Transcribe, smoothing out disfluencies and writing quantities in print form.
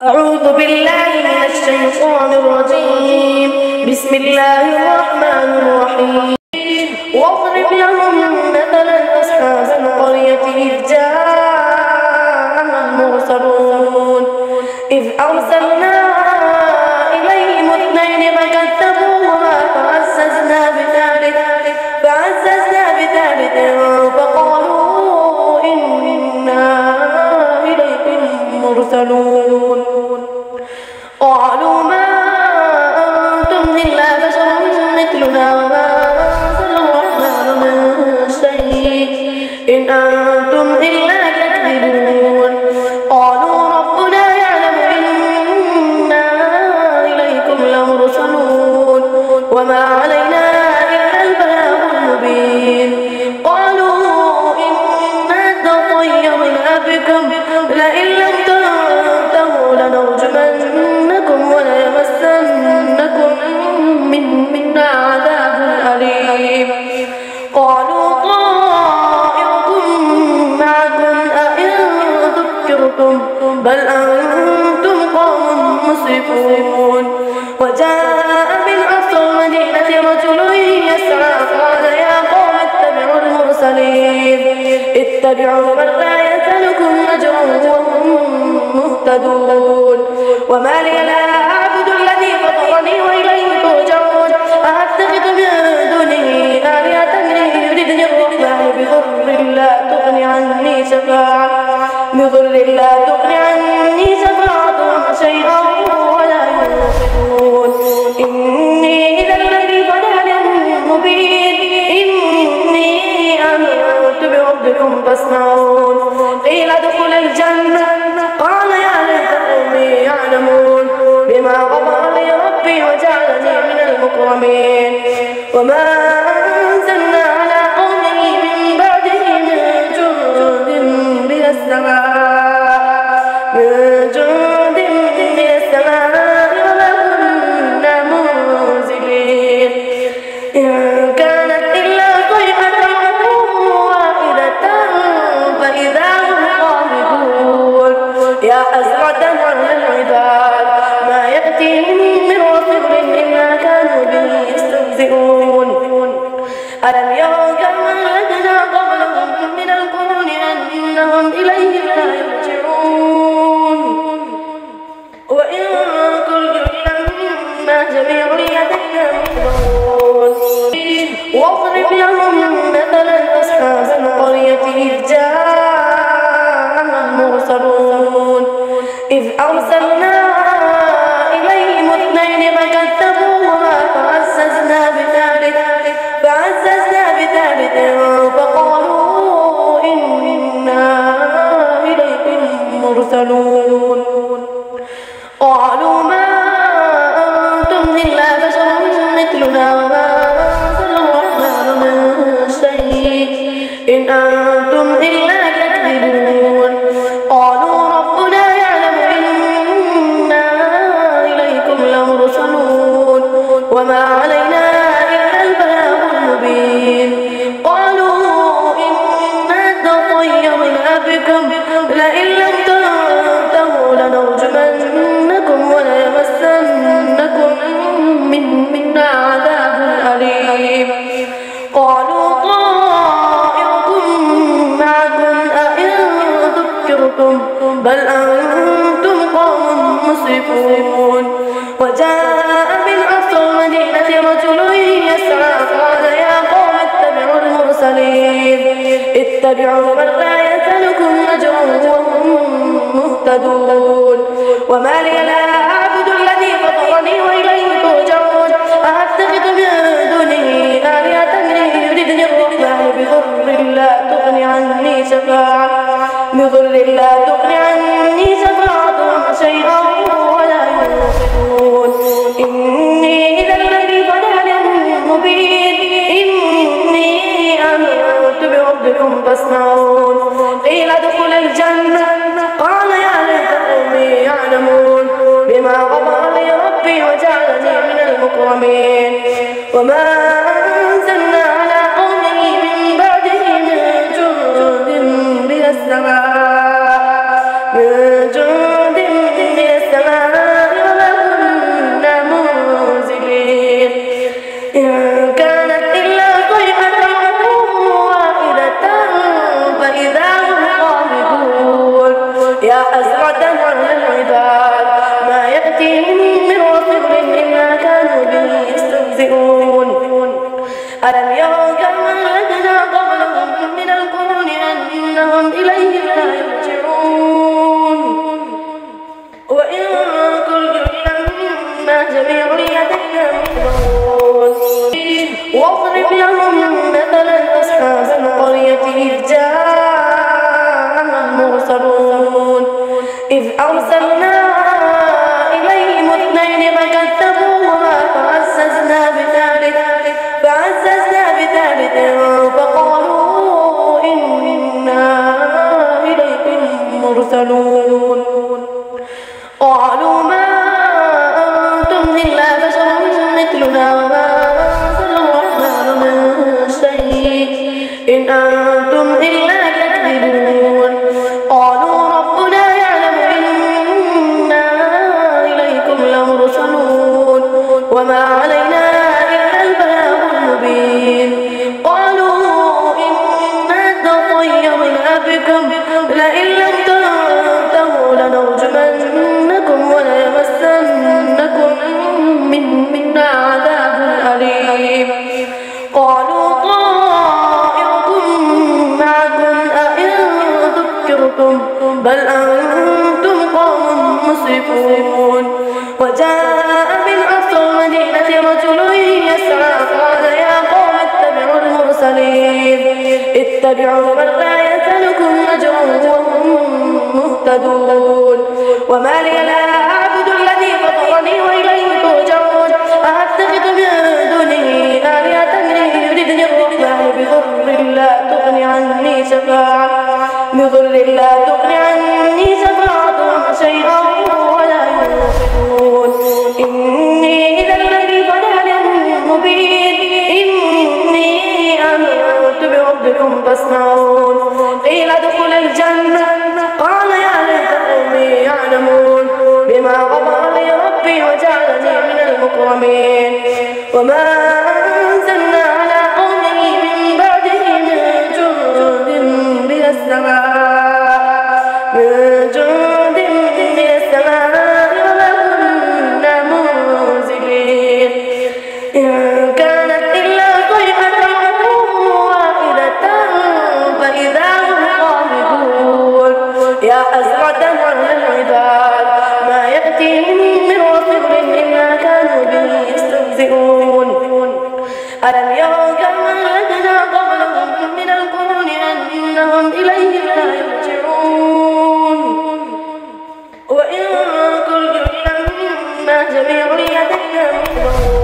أعوذ بالله من الشيطان الرجيم. بسم الله الرحمن الرحيم. واضرب لهم مثلا أصحاب القرية إذ جاءها المرسلون إذ أرسلنا إليهم اثنين فكذبوهما فعززنا بثالث فقالوا إنا إليكم مرسلون. قالوا ما أنتم إلا بشر مثلنا وما أنزل الرحمن من شيء إن أنتم إلا تكذبون. قالوا ربنا يعلم إنا إليكم لمرسلون وما علينا إلا البلاغ المبين. قالوا إنا تطيرنا بكم لئن لم تنتهوا لنرجمنكم وليمسنكم منا عذاب أليم. قالوا طائركم معكم أئن ذكرتم بل أنتم قوم مسرفون. وجاء من أقصى المدينة رجل يسعى قال يا قوم اتبعوا المرسلين اتبعوا من لا يسألكم أجرا وهم مهتدون. وما لي لا أعبد الذي فطرني وإليه ترجعون. أأتخذ من دونه آلهة يردني الرحمن بضر لا تغني عني شفاعتهم شيئا ولا ينصرون. إني إذا لفي ضلال مبين. إني آمنت بربكم فاسمعون. قيل ادخل الجنة قال يا ليت قومي يعلمون بما غفر لي ربي وجعلني من المكرمين. وما أنزلنا على قومه من بعده من جند من السماء وما كنا منزلين. إن كانت إلا صيحة واحدة فإذا هم خامدون. يا حسرة على العباد ما يأتيهم من رسول إلا كانوا به يستهزئون. ألم يروا كم أهلكنا قبلهم من القرون أنهم إليه لا يرجعون. وإن كل لما جميع لدينا محضرون. واضرب لهم مثلا أصحاب القرية إذ جاءها المرسلون إذ أرسلنا إليهم اثنين فكذبوهما فعززنا بثالث فقالوا إنا إليكم مرسلون. قالوا ما أنتم إلا بشر مثلنا وما أنزل الرحمن من شيء إن أنتم إلا تكذبون. قالوا ربنا يعلم إنا إليكم لمرسلون وما علينا إلا البلاغ المبين. قالوا إنا تطيرنا بكم لئن لم تنتهوا لنرجمنكم وليمسنكم منا عذاب أليم. قالوا طائركم معكم أئن ذكرتم بل أنتم قوم مسرفون. وجاء من أقصى المدينة رجل يسعى قال يا قوم اتبعوا المرسلين اتبعوا من لا يسألكم أجرا وهم مهتدون. وما لي لا أعبد الذي فطرني وإليه ترجعون. أأتخذ من دونه آلهة يردني الرحمن بضر لا تغني عني شفاعتهم شيئا ولا ينصرون. إني إذا لفي ضلال مبين. إني آمنت بربكم فاسمعون. قيل ادخل الجنة قال يا ليت قومي يعلمون بما غفر لي ربي وجعلني من المكرمين. وما أنزلنا على قومه من بعده من جند من السماء وإن كل لما جميع لدينا محضرون واضرب لهم مثلا أصحاب القرية إذ جاءها المرسلون إذ أرسلنا إليهم اثنين فكذبوهما فعززنا بثالث فقالوا إنا إليكم مرسلون قالوا ما أنتم إلا بشر مثلنا وما أنزل الرحمن من شيء إن أنتم إلا تكذبون قالوا ربنا يعلم إنا إليكم لمرسلون وما علينا إلا البلاغ المبين قالوا إنا تطيرنا بكم لئن لم تنتهوا لنرجمنكم وليمسنكم منا عذاب أليم قالوا طائركم معكم أئن ذكرتم بل أنتم قوم مسرفون وجاء من أقصى المدينة رجل يسعى قال يا قوم اتبعوا المرسلين اتبعوا من لا يسألكم أجرا وهم مهتدون وما لي لا أعبد الذي فطرني وإليه ترجعون أأتخذ من دونه آلهة يردني الرحمن بضر لا تغني عني شفاعتهم شيئا ولا ينصرون إني إذا لفي ضلال مبين إني آمنت بربكم فاسمعون قيل ادخل الجنة قال يا ليت قومي يعلمون بما غفر لي ربي وجعلني من المكرمين وما أنزلنا على قومه من بعده من جند من السماء وما كنا منزلين إن كانت إلا صيحة واحدة فإذا هم خامدون يا حسرة على العباد ما يأتيهم من رسول إلا كانوا به يستهزئون ألم يروا كم أهلكنا قبلهم من القرون أنهم إليه لا يرجعون وإن كل لما جميع لدينا محضرون